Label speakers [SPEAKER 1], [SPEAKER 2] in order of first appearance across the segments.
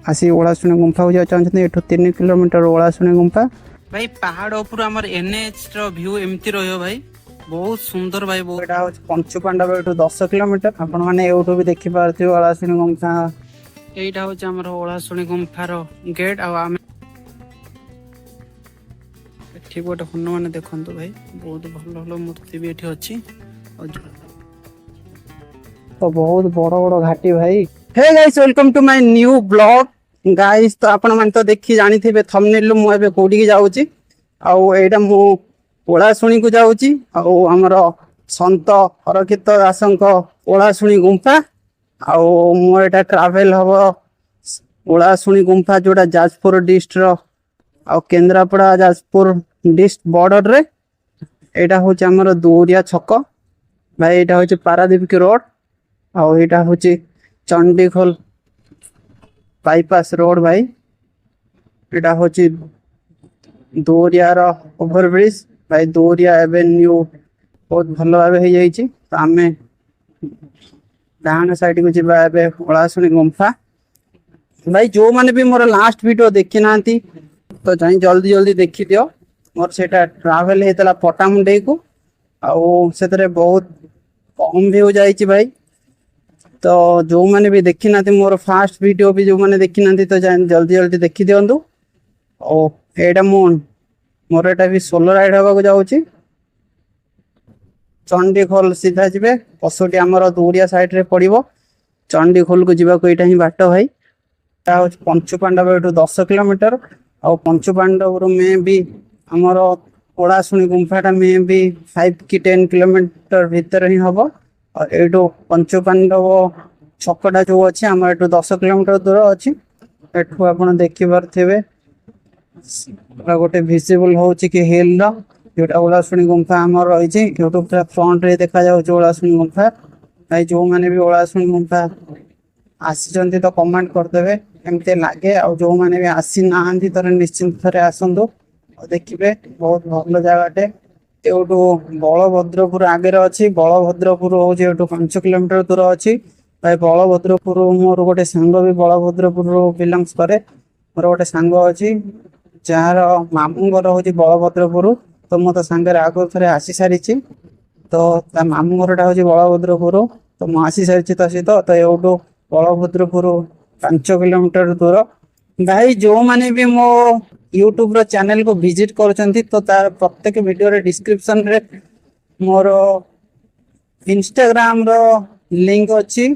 [SPEAKER 1] आसी ओलाशुणी गुंफा को चाहते एठू 3 किलोमीटर ओलाशुणी गुंफा
[SPEAKER 2] भाई पहाड़ ऊपर हमर एनएच रो व्यू एमती रहियो भाई बहुत सुंदर भाई बहुत
[SPEAKER 1] एटा होछ पंचु पांडव एठू 10 किलोमीटर आपण माने एठू भी देखि पारथि ओलाशुणी गुंफा
[SPEAKER 2] एटा होछ हमर ओलाशुणी गुंफा रो गेट आ आमे एठी गोटे हनुमान देखंतु भाई बहुत भल भल मूर्ति भी एठी अछि
[SPEAKER 1] तो बहुत बड़ बड़ घाटी भाई। Hey guys welcome to my new blog guys. तो आपण माने तो देखि जानि थिबे थंबनेल मु एबे कोडी की जाउची आउ एटा मु ओलाशुणी को जाउची आउ हमर संत हरकित दासंक ओलाशुणी गुंफा आउ मु एटा ट्रैवल हबो ओलाशुणी गुंफा जोडा जाजपुर डिस्ट्रिक्ट रो आउ केंद्रापड़ा जाजपुर डिस्ट्रिक्ट बॉर्डर रे एटा होची हमर दूरिया छक भाई। एटा होची पारादीप की रोड आउ एटा होची चंडीखोल बाईपास रोड भाई। एटा होची दोरिया रो ओवरब्रिज भाई दोरिया एवेन्यू बहुत भल भाव हो जाइए। तो आम डाहाण साइड को जीवा एबे ओलाशुणी गुंफा भाई। जो माने भी मोर लास्ट वीडियो देखि नांती तो जाई जल्दी जल्दी देखि दियो। मोर सेटा ट्रैवल हेतला पटामुंडे को आउ सेतरे बहुत कम व्यू जाइए भाई। तो जो माने भी देखि नांती मोर फास्ट वीडियो भी जो माने देखि नांती तो जल्दी जल्दी देखि दियंतु। ओ एटा मोर एटा भी सोलो राइड हवा को जाउची चंडीखोल सीधा जिबे पसोटी हमर दूरिया साइड रे पड़िबो चंडीखोल को जीवा को एटा ही बाट भाई। एटा हो पंचु पांडव एटू 10 किलोमीटर और पंचु पांडव रो में भी हमर ओलाशुणी गुंफाटा में भी 5 की 10 किलोमीटर भीतर ही हबो। और एटू पंचु पांडव छकटा जो अछि हमर एटू 10 किलोमीटर दूर अछि। एठू आपण देखि परथिबे गोटे विजिबल होची कि हिल रो जोटा ओलाशुणी गुंफा हमर रही छी यूट्यूब पे फ्रंट रे देखा जाउ ओलाशुणी गुंफा भाई। जो माने भी ओलाशुणी गुंफा आसी तो कमेंट कर देबे एमते लागे और जो माने भी आसी नाहंती तर निश्चिंत थरे आसंदो और देखिबे बहुत भल जगाटे। एठू बलभद्रपुर आगे अच्छी बलभद्रपुर हूँ एठू 5 किलोमीटर दूर अच्छी भाई। बलभद्रपुर मोर गोटे सांग भी बलभद्रपुर बिलंगस करे मोर गोटे सांग अच्छी जार मामू घर हूँ बलभद्रपुर। तो मो तो सांगे आग थे आसी सारी तो मामू घर हूँ बलभद्रपुर तो मुझे आसी सारी तो सहित तो एठू बलभद्रपुर 5 किलोमीटर दूर भाई। जो माने भी मो यूट्यूब रो चैनल को विजिट करछंती तो तार प्रत्येक वीडियो रे डिस्क्रिप्शन रे मोर इंस्टाग्राम रो लिंक अछि।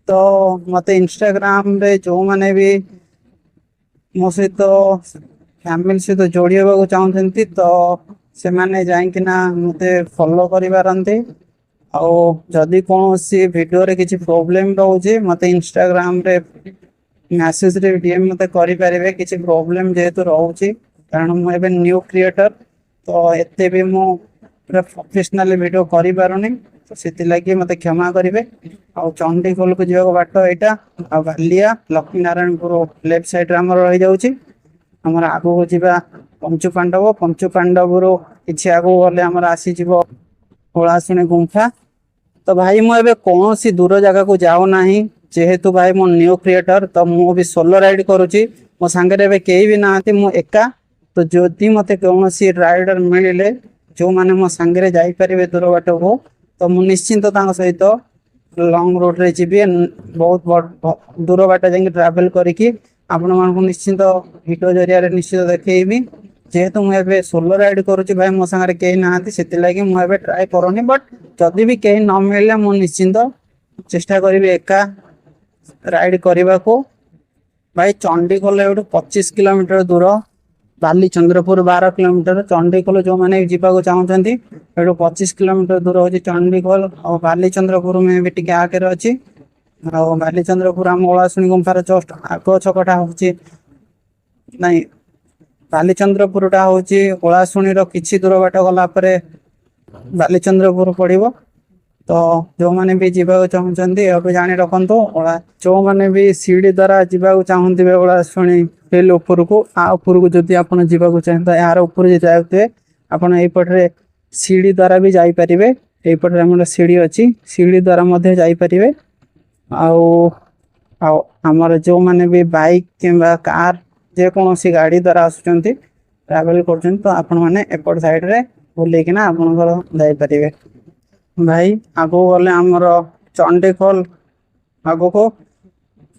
[SPEAKER 1] तो मते इंस्टाग्राम रे जो माने भी मो सहित फैमिली सहित जोड़ी होगा चाहते तो से माने जाइकिना मते फॉलो करि पारंती। आउ जदि कौन सी वीडियो रे किसी प्रॉब्लम रोचे मते इंस्टाग्राम रे मैसेज रे डीएम मते करि पारिबे किसी प्रॉब्लम जेहेतु रोचे कारण मु एबे न्यू क्रिएटर तो एते भी मु पूरा प्रोफेशनल वीडियो करि पारुनी तो सेति लागि मते क्षमा करिवे। आउ चंडीखोल को जीवा बाट एटा आ बालिया लक्ष्मी नारायणपुर लेफ्ट साइड रे हमर रहि जाउची। हमर आगो को जीवा पंचु पांडव रो किछि आगो गले हमर आसी जीवो ओलाशुणी गुंफा। तो भाई मु एबे कौन सी दूर जगह को जाओ नाही जेहेतु भाई मो न्यू क्रिएटर तो मु भी सोलो राइड करूची मो संगे रे केही भी नाहंती मु एका। तो जदि मते कौन सी राइडर मिलिले जो माने मो संगे रे जाई परिबे दूर बाट हो तो मु निश्चिंत तांग सहित लॉन्ग रोड रे जीबे बहुत दूर बाट जाई ट्रैवल करिकि आपण मानकु निश्चिंत वीडियो जरिया रे निश्चित देखैबी। जेहेतु मुझे सोलो राइड करुच्ची भाई मो सागर कहीं नहांती से लगी मुझे ट्राए करनी बट जदि भी कहीं न मिले मु निश्चिंत चेष्टा करी एका राइड करने को भाई। चंडीखोल एठू 25 किलोमीटर दूर बालीचंद्रपुर 12 किलोमीटर चंडीखोल जो मैंने जावाक चाहते एठू 25 किलोमीटर दूर हो चंडीखोल और बालीचंद्रपुर में भी टिके आगे अच्छी। और बालीचंद्रपुर आम ओलाशुणी गुंफार जस्ट आग छकटा हूँ नाई बालीचंद्रपुरटा हूँ ओलाशुणी किछि दूर बाट गला बालीचंद्रपुर पड़ो। तो जो मैंने भी जावाक चाहते ये जाणी रखु जो मैंने भी सीढ़ी द्वारा जावाक चाहते ओलाशुणी हिल उपर को आपर को जदि आप जावाक चाहते यार उपर जाते आपड़ यपटे सीढ़ी द्वारा भी जापरें। यपटे सीढ़ी अच्छी सीढ़ी द्वारा जापरें। आउ ଆଉ ଆମର ଯୋଉମାନେ ବି ବାଇକ୍ କିମ୍ବା କାର ଯେକୌଣସି ଗାଡ଼ି ଦ୍ୱାରା ଆସୁଛନ୍ତି ଟ୍ରାଭେଲ କରୁଛନ୍ତି ତ ଆପଣମାନେ ଏପଟ ସାଇଡ଼ରେ ବୁଲିକିନା ଆପଣଙ୍କର ଯାଇପାରିବେ। ଭାଇ ଆଗକୁ ଗଲେ ଆମର ଚଣ୍ଡିଖୋଲ ଆଗକୁ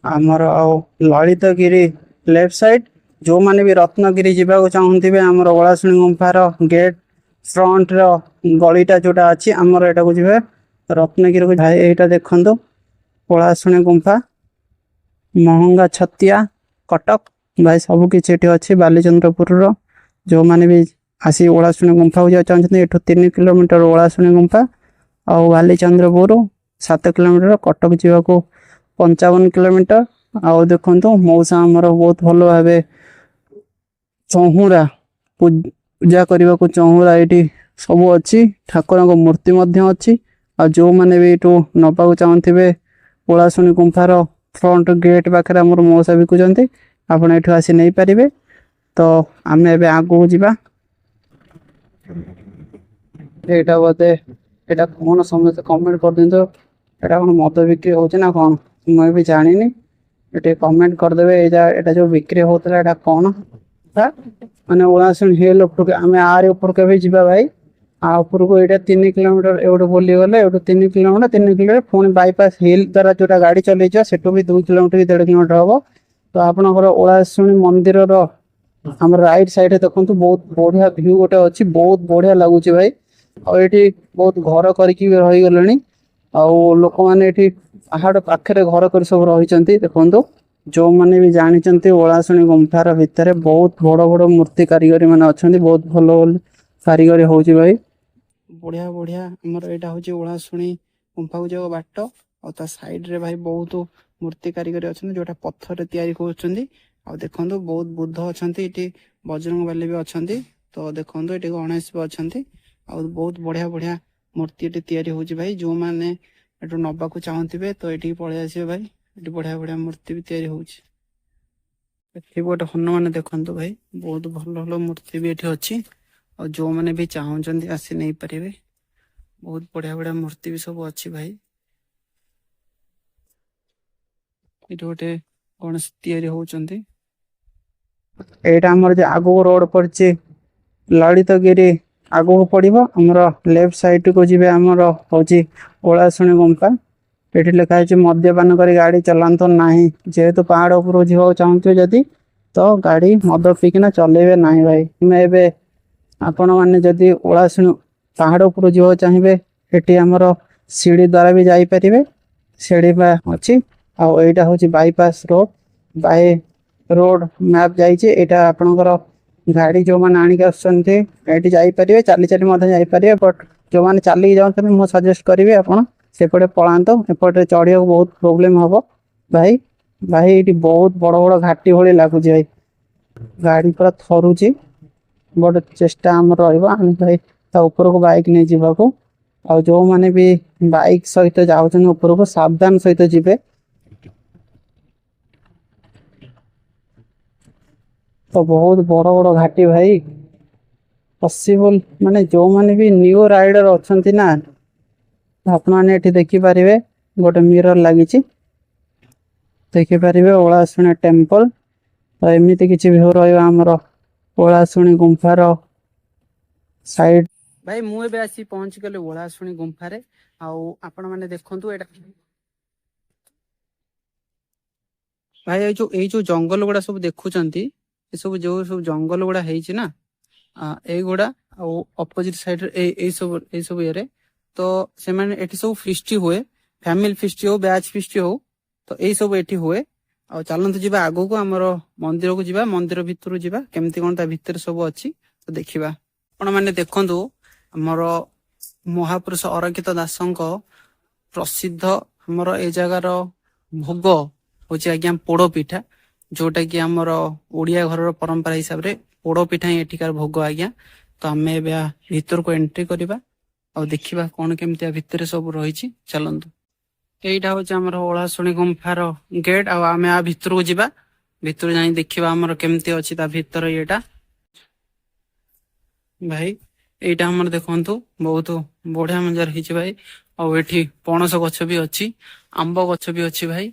[SPEAKER 1] ଆମର ଆଉ ଲଳିତଗିରି ଲେଫ୍ଟ ସାଇଡ୍। ଯୋଉମାନେ ବି ରତ୍ନଗିରି ଯିବାକୁ ଚାହୁଁଥିବେ ଆମର ଓଳାଶୁଣୀ ଗୁମ୍ଫାର ଗେଟ୍ ଫ୍ରଣ୍ଟର ଗଳିଟା ଯୋଉଟା ଅଛି ଆମର ଏଟାକୁ ଯିବେ ରତ୍ନଗିରିକୁ। ଭାଇ ଏଇଟା ଦେଖନ୍ତୁ ଓଳାଶୁଣୀ ଗୁମ୍ଫା ମହଙ୍ଗା ଛତିଆ କଟକ। ଭାଇ ସବୁ କିଛି ଏଠି ଅଛି ବାଲିଚନ୍ଦ୍ରପୁରର। ଯୋଉମାନେ ବି ଆସି ଓଳାଶୁଣୀ ଗୁମ୍ଫାକୁ ଯିବାକୁ ଚାହୁଁଛନ୍ତି ଏଠୁ 3 କିଲୋମିଟର ଓଳାଶୁଣୀ ଗୁମ୍ଫା ଆଉ ବାଲିଚନ୍ଦ୍ରପୁର 7 କିଲୋମିଟର, କଟକ ଯିବାକୁ 55 କିଲୋମିଟର। ଆଉ ଦେଖନ୍ତୁ ମଉସା ଆମର ବହୁତ ଭଲ ଭାବେ ଚଉରା ପୂଜା କରିବାକୁ ଚଉରା ଏଇଠି ସବୁ ଅଛି, ଠାକୁରଙ୍କ ମୂର୍ତ୍ତି ମଧ୍ୟ ଅଛି। ଆଉ ଯୋଉମାନେ ବି ଏଠୁ ନବାକୁ ଚାହୁଁଥିବେ ଓଳାଶୁଣୀ ଗୁମ୍ଫାର ଫ୍ରଣ୍ଟ ଗେଟ୍ ପାଖରେ ଆମର ମଉସା ବିକୁଛନ୍ତି, ଆପଣ ଏଠୁ ଆସି ନେଇପାରିବେ। ତ ଆମେ ଏବେ ଆଗକୁ ଯିବା। ଏଇଟା ବୋଧେ ଏଇଟା କଣ ସମସ୍ତେ କମେଣ୍ଟ କରିଦିଅନ୍ତୁ, ଏଇଟା କଣ ମଦ ବିକ୍ରି ହଉଛି ନା କଣ ମୁଁ ବି ଜାଣିନି। ଏଠି କମେଣ୍ଟ କରିଦେବେ ଏଇଟା ଯୋଉ ବିକ୍ରି ହଉଥିଲା ଏଇଟା କଣ ମାନେ ଓଳାଶୁଣୀ ହିଲ୍ ଉପରକୁ ଆମେ ଆରି ଉପରକୁ କେବେ ଯିବା ଭାଇ? ଆ ଉପରକୁ ଏଇଟା 3 କିଲୋମିଟର ଏଇଠୁ ବୁଲିଗଲେ ଏଇଠୁ 3 କିଲୋମିଟର 3 କିଲୋମିଟର ପୁଣି ବାଇପାସ୍ ହିଲ୍ ଦ୍ୱାରା ଯୋଉଟା ଗାଡ଼ି ଚଲେଇଯିବା ସେଠୁ ବି 2 କିଲୋମିଟର କି 1.5 କିଲୋମିଟର ହବ। ତ ଆପଣଙ୍କର ଓଳାଶୁଣୀ ମନ୍ଦିରର ଆମର ରାଇଟ୍ ସାଇଡରେ ଦେଖନ୍ତୁ ବହୁତ ବଢିଆ ଭିଉ ଗୋଟେ ଅଛି, ବହୁତ ବଢିଆ ଲାଗୁଛି ଭାଇ। ଆଉ ଏଠି ବହୁତ ଘର କରିକି ବି ରହିଗଲେଣି, ଆଉ ଲୋକମାନେ ଏଠି ପାହାଡ ପାଖରେ ଘର କରି ସବୁ ରହିଛନ୍ତି। ଦେଖନ୍ତୁ ଯୋଉମାନେ ବି ଜାଣିଛନ୍ତି ଓଳାଶୁଣୀ ଗୁମ୍ଫାର ଭିତରେ ବହୁତ ବଡ ବଡ ମୂର୍ତ୍ତି କାରିଗରୀ ମାନେ ଅଛନ୍ତି, ବହୁତ ଭଲ ଭଲ କାରିଗରୀ ହଉଛି ଭାଇ। ବଢିଆ ବଢିଆ ଆମର ଏଇଟା ହଉଛି ଓଳାଶୁଣୀ ଗୁମ୍ଫାକୁ ଯିବା ବାଟ, ଆଉ ତା ସାଇଡ ରେ ଭାଇ ବହୁତ ମୂର୍ତ୍ତି କାରିଗରୀ ଅଛନ୍ତି ଯୋଉଟା ପଥରରେ ତିଆରି କରୁଛନ୍ତି। ଆଉ ଦେଖନ୍ତୁ ବହୁତ ବୁଦ୍ଧ ଅଛନ୍ତି ଏଠି, ବଜରଙ୍ଗବାଲି ବି ଅଛନ୍ତି। ତ ଦେଖନ୍ତୁ ଏଠି ଗଣେଶ ବି ଅଛନ୍ତି, ଆଉ ବହୁତ ବଢିଆ ବଢିଆ ମୂର୍ତ୍ତି ଏଠି ତିଆରି ହଉଛି ଭାଇ। ଯୋଉମାନେ ଏଠୁ ନବାକୁ ଚାହୁଁଥିବେ ତ ଏଠିକି ପଳେଇ ଆସିବେ ଭାଇ, ଏଠି ବଢିଆ ବଢିଆ ମୂର୍ତ୍ତି ବି ତିଆରି ହଉଛି। ଏଠି ଗୋଟେ ହନୁମାନ ଦେଖନ୍ତୁ ଭାଇ, ବହୁତ ଭଲ ଭଲ ମୂର୍ତ୍ତି ବି ଏଠି ଅଛି। ଆଉ ଯୋଉମାନେ ବି ଚାହୁଁଛନ୍ତି ଆସି ନେଇପାରିବେ, ବହୁତ ବଢିଆ ବଢିଆ ମୂର୍ତ୍ତି ବି ସବୁ ଅଛି ଭାଇ। ଏଠି ଗୋଟେ ଗଣେଶ ତିଆରି ହଉଛନ୍ତି। ଏଇଟା ଆମର ଯେ ଆଗକୁ ରୋଡ ପଡିଛି ଲଳିତଗିରି ଆଗକୁ ପଡିବ, ଆମର ଲେଫ୍ଟ ସାଇଡ କୁ ଯିବେ ଆମର ହଉଛି ଓଳାଶୁଣୀ ଗୁମ୍ଫା। ଏଠି ଲେଖା ହେଇଛି ମଦ୍ୟପାନ କରି ଗାଡି ଚଲାନ୍ତୁ ନାହିଁ। ଯେହେତୁ ପାହାଡ ଉପରକୁ ଯିବାକୁ ଚାହୁଁଥିବେ ଯଦି ତ ଗାଡି ମଦ ପିଇକିନା ଚଲେଇବେ ନାହିଁ ଭାଇ। ଆମେ ଏବେ ଆପଣ ମାନେ ଯଦି ଓଳାଶୁଣୀ ପାହାଡ ଉପରକୁ ଯିବାକୁ ଚାହିଁବେ ଏଠି ଆମର ସିଡି ଦ୍ୱାରା ବି ଯାଇପାରିବେ, ସିଡି ବା ଅଛି। ଆଉ ଏଇଟା ହଉଛି bypass road, by road map ଯାଇଛି। ଏଇଟା ଆପଣଙ୍କର ଗାଡି ଯୋଉମାନେ ଆଣିକି ଆସୁଛନ୍ତି ଏଠି ଯାଇପାରିବେ, ଚାଲି ଚାଲି ମଧ୍ୟ ଯାଇପାରିବେ। ବଟ୍ ଯୋଉମାନେ ଚାଲିକି ଯାଉଛନ୍ତି ମୁଁ ସଜେଷ୍ଟ କରିବି ଆପଣ ସେପଟେ ପଳାନ୍ତୁ, ଏପଟେ ଚଢିବାକୁ ବହୁତ ପ୍ରୋବ୍ଲେମ ହବ ଭାଇ। ଭାଇ ଏଇଠି ବହୁତ ବଡ ବଡ ଘାଟି ଭଳି ଲାଗୁଛି ଭାଇ, ଗାଡି ପୁରା ଥରୁଛି। ବଟ ଚେଷ୍ଟା ଆମର ରହିବ ଆମେ ଭାଇ ତା ଉପରକୁ ବାଇକ ନେଇ ଯିବାକୁ। ଆଉ ଯୋଉମାନେ ବି ବାଇକ ସହିତ ଯାଉଛନ୍ତି ଉପରକୁ ସାବଧାନ ସହିତ ଯିବେ। ତ ବହୁତ ବଡ ବଡ ଘାଟି ଭାଇ, ପସିବଲ ମାନେ ଯୋଉମାନେ ବି ନିଉ ରାଇଡର ଅଛନ୍ତି ନା ଆପଣମାନେ ଏଠି ଦେଖିପାରିବେ ଗୋଟେ ମିରର ଲାଗିଛି, ଦେଖିପାରିବେ ଓଳାଶୁଣୀ ଟେମ୍ପଲ। ତ ଏମିତି କିଛି ଭିଉ ରହିବ ଆମର ଓଳାଶୁଣୀ ଗୁମ୍ଫାର ସାଇଡ। ଭାଇ ମୁଁ ଏବେ ଆସି ପହଞ୍ଚିଗଲି ଓଳାଶୁଣୀ ଗୁମ୍ଫାରେ। ଆଉ ଆପଣ ମାନେ ଦେଖନ୍ତୁ ଏଇଟା ଭାଇ ଏଇ ଯୋଉ ଜଙ୍ଗଲ ଗୁଡା ସବୁ ଦେଖୁଛନ୍ତି, ଏସବୁ ଯୋଉ ସବୁ ଜଙ୍ଗଲ ଗୁଡା ହେଇଛି ନା ଏଇଗୁଡା ଆଉ ଅପୋଜିଟ ସାଇଡରେ ଏଇ ସବୁ ଇଏରେ ତ ସେମାନେ ଏଠି ସବୁ ଫିଷ୍ଟି ହୁଏ, ଫ୍ୟାମିଲି ଫିଷ୍ଟି ହଉ ବ୍ୟାଚ୍ ଫିଷ୍ଟି ହଉ ତ ଏଇ ସବୁ ଏଠି ହୁଏ। ଆଉ ଚାଲନ୍ତୁ ଯିବା ଆଗକୁ ଆମର ମନ୍ଦିରକୁ ଯିବା, ମନ୍ଦିର ଭିତରୁ ଯିବା କେମିତି କଣ ତା ଭିତରେ ସବୁ ଅଛି ତ ଦେଖିବା। ଆପଣ ମାନେ ଦେଖନ୍ତୁ ଆମର ମହାପୁରୁଷ ଅରକ୍ଷିତ ଦାସଙ୍କ ପ୍ରସିଦ୍ଧ ଆମର ଏଇ ଜାଗାର ଭୋଗ ହଉଛି ଆଜ୍ଞା ପୋଡ ପିଠା, ଯୋଉଟା କି ଆମର ଓଡିଆ ଘରର ପରମ୍ପରା ହିସାବରେ ପୋଡ ପିଠା ହିଁ ଏଠିକାର ଭୋଗ ଆଜ୍ଞା। ତ ଆମେ ଏବେ ଭିତରକୁ ଏଣ୍ଟ୍ରି କରିବା ଆଉ ଦେଖିବା କଣ କେମିତିଆ ଭିତରେ ସବୁ ରହିଛି, ଚାଲନ୍ତୁ। ଏଇଟା ହଉଛି ଆମର ଓଳାଶୁଣୀ ଗୁମ୍ଫାର ଗେଟ୍, ଆଉ ଆମେ ଭିତରକୁ ଯିବା, ଭିତରୁ ଯାଇ ଦେଖିବା ଆମର କେମିତି ଅଛି ତା ଭିତର ଇଏଟା। ଭାଇ ଏଇଟା ଆମର ଦେଖନ୍ତୁ ବହୁତ ବଢିଆ ମଜାର ହେଇଛି ଭାଇ। ଆଉ ଏଠି ପଣସ ଗଛ ବି ଅଛି, ଆମ୍ବ ଗଛ ବି ଅଛି ଭାଇ।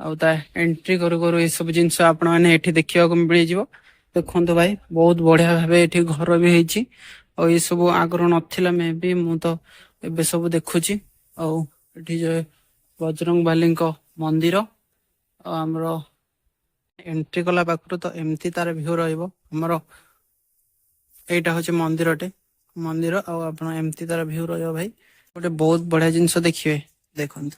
[SPEAKER 2] ଆଉ ତା ଏଣ୍ଟ୍ରି କରୁ କରୁ ଏସବୁ ଜିନିଷ ଆପଣ ମାନେ ଏଠି ଦେଖିବାକୁ ମିଳିଯିବ। ଦେଖନ୍ତୁ ଭାଇ ବହୁତ ବଢିଆ ଭାବେ ଏଠି ଘର ବି ହେଇଛି। ଆଉ ଏ ସବୁ ଆଗରୁ ନଥିଲା ମେ ବି, ମୁଁ ତ ଏବେ ସବୁ ଦେଖୁଛି। ଆଉ ଏଠି ଯେ ବଜରଙ୍ଗ ବାଲିଙ୍କ ମନ୍ଦିର, ଆଉ ଆମର ଏଣ୍ଟ୍ରି କଲା ପାଖରୁ ତ ଏମିତି ତାର ଭିଉ ରହିବ। ଆମର ଏଇଟା ହଉଛି ମନ୍ଦିର ଆଉ ଆପଣ ଏମିତି ତାର ଭିଉ ରହିବ ଭାଇ। ଗୋଟେ ବହୁତ ବଢିଆ ଜିନିଷ ଦେଖିବେ, ଦେଖନ୍ତୁ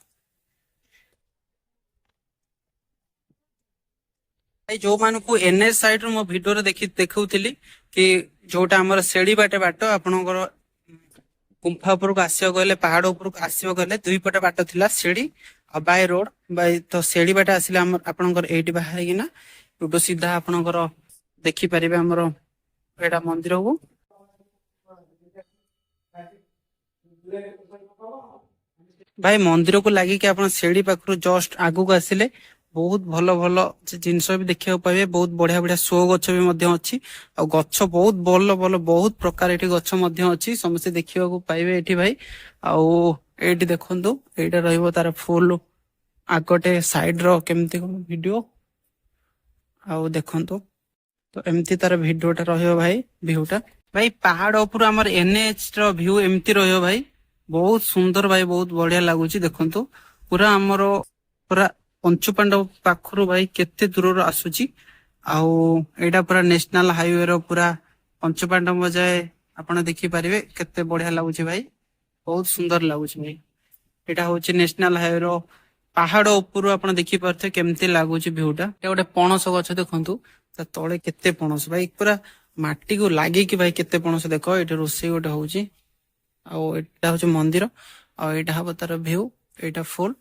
[SPEAKER 2] ଭାଇ। ଯୋଉମାନଙ୍କୁ ଏନ୍ଏଚ୍ ସାଇଡ ରୁ ମୋ ଭିଡିଓରେ ଦେଖଉଥିଲି କି ଯୋଉଟା ଆମର ସେଡି ବାଟ ଆପଣଙ୍କର ଗୁମ୍ଫା ଉପରକୁ ଆସିବାକୁ ହେଲେ, ପାହାଡ ଉପରକୁ ଆସିବାକୁ ହେଲେ ଦୁଇ ପଟେ ବାଟ ଥିଲା, ସିଡି ଆଉ ବାଇ ରୋଡ। ତ ସିଡି ବାଟେ ଆସିଲେ ଆମର ଆପଣଙ୍କର ଏଇଠି ବାହାରିକିନା ଏଠୁ ସିଧା ଆପଣଙ୍କର ଦେଖିପାରିବେ ଆମର ଏଇଟା ମନ୍ଦିରକୁ। ଭାଇ ମନ୍ଦିରକୁ ଲାଗିକି ଆପଣ ସିଡି ପାଖରୁ ଜଷ୍ଟ ଆଗକୁ ଆସିଲେ ବହୁତ ଭଲ ଭଲ ଜିନିଷ ବି ଦେଖିବାକୁ ପାଇବେ। ବହୁତ ବଢିଆ ବଢିଆ ଶୋ ଗଛ ବି ମଧ୍ୟ ଅଛି। ଆଉ ଗଛ ବହୁତ ଭଲ ଭଲ ବହୁତ ପ୍ରକାର ଏଠି ଗଛ ମଧ୍ୟ ଅଛି, ସମସ୍ତେ ଦେଖିବାକୁ ପାଇବେ ଏଠି ଭାଇ। ଆଉ ଏଇଠି ଦେଖନ୍ତୁ, ଏଇଟା ରହିବ ତାର ଫୁଲ ଆଗଟେ ସାଇଡ ର କେମିତି କଣ ଭିଡିଓ। ଆଉ ଦେଖନ୍ତୁ ତ ଏମିତି ତାର ଭିଡିଓଟା ରହିବ ଭାଇ, ଭିଉଟା। ଭାଇ ପାହାଡ ଉପରୁ ଆମର ଏନ୍ଏଚ୍ ର ଭିଉ ଏମିତି ରହିବ ଭାଇ। ବହୁତ ସୁନ୍ଦର ଭାଇ, ବହୁତ ବଢିଆ ଲାଗୁଛି। ଦେଖନ୍ତୁ ପୁରା ଆମର ପୁରା ପଞ୍ଚୁ ପାଣ୍ଡବ ପାଖରୁ ଭାଇ କେତେ ଦୂରରୁ ଆସୁଛି। ଆଉ ଏଇଟା ପୁରା ନ୍ୟାସନାଲ ହାଇୱେ ର ପୁରା ପଞ୍ଚୁ ପାଣ୍ଡବ ଯାଏ ଆପଣ ଦେଖିପାରିବେ। କେତେ ବଢିଆ ଲାଗୁଛି ଭାଇ, ବହୁତ ସୁନ୍ଦର ଲାଗୁଛି ଭାଇ। ଏଇଟା ହଉଛି ନ୍ୟାସନାଲ ହାଇୱେ ର ପାହାଡ ଉପରୁ ଆପଣ ଦେଖିପାରୁଥିବେ କେମିତି ଲାଗୁଛି ଭିଉଟା। ଏ ଗୋଟେ ପଣସ ଗଛ ଦେଖନ୍ତୁ, ତା ତଳେ କେତେ ପଣସ ଭାଇ, ପୁରା ମାଟିକୁ ଲାଗିକି ଭାଇ କେତେ ପଣସ। ଦେଖ ଏଇଠି ରୋଷେଇ ଗୋଟେ ହଉଛି। ଆଉ ଏଇଟା ହଉଛି ମନ୍ଦିର, ଆଉ ଏଇଟା ହବ ତାର ଭିଉ, ଏଇଟା ଫୁଲ।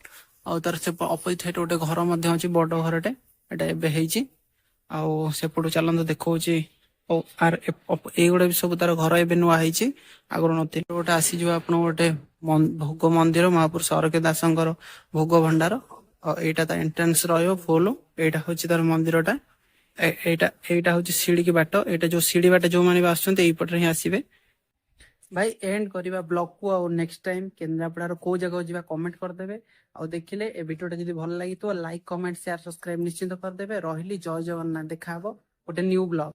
[SPEAKER 2] ଆଉ ତାର ସେ ଅପୋଜିଟ ସାଇଡ ଗୋଟେ ଘର ମଧ୍ୟ ଅଛି, ବଡ ଘରଟେ, ଏଇଟା ଏବେ ହେଇଛି। ଆଉ ସେପଟୁ ଚାଲନ୍ତୁ ଦେଖଉଛି। ଓ ଆର ଏଇଗୁଡା ବି ସବୁ ତାର ଘର ଏବେ ନୂଆ ହେଇଛି, ଆଗରୁ ନଥିଲା। ଗୋଟେ ଆସିଯିବ ଆପଣ ଗୋଟେ ଭୋଗ ମନ୍ଦିର, ମହାପୁରୁଷ ସରକେ ଦାସଙ୍କର ଭୋଗ ଭଣ୍ଡାର। ଆଉ ଏଇଟା ତା ଏଣ୍ଟ୍ରାନ୍ସ ରହିବ ଫୁଲ। ଏଇଟା ହଉଛି ତାର ମନ୍ଦିରଟା। ଏଇଟା ହଉଛି ସିଡିକି ବାଟ। ଏଇଟା ଯୋଉ ସିଡି ବାଟ ଯୋଉମାନେ ବି ଆସୁଛନ୍ତି ଏଇପଟରେ ହିଁ ଆସିବେ। ଭାଇ ଏଣ୍ଡ କରିବା ବ୍ଲଗ କୁ। ଆଉ ନେକ୍ସଟ ଟାଇମ କେନ୍ଦ୍ରାପଡାର କୋଉ ଜାଗାକୁ ଯିବା କମେଣ୍ଟ କରିଦେବେ। ଆଉ ଦେଖିଲେ ଏ ଭିଡିଓଟା ଯଦି ଭଲ ଲାଗିଥିବ ଲାଇକ୍ କମେଣ୍ଟ ସେୟାର ସବସ୍କ୍ରାଇବ ନିଶ୍ଚିନ୍ତ କରିଦେବେ। ରହିଲି, ଜୟ ଜଗନ୍ନାଥ। ଦେଖାହବ ଗୋଟେ ନ୍ୟୁ ବ୍ଲଗ।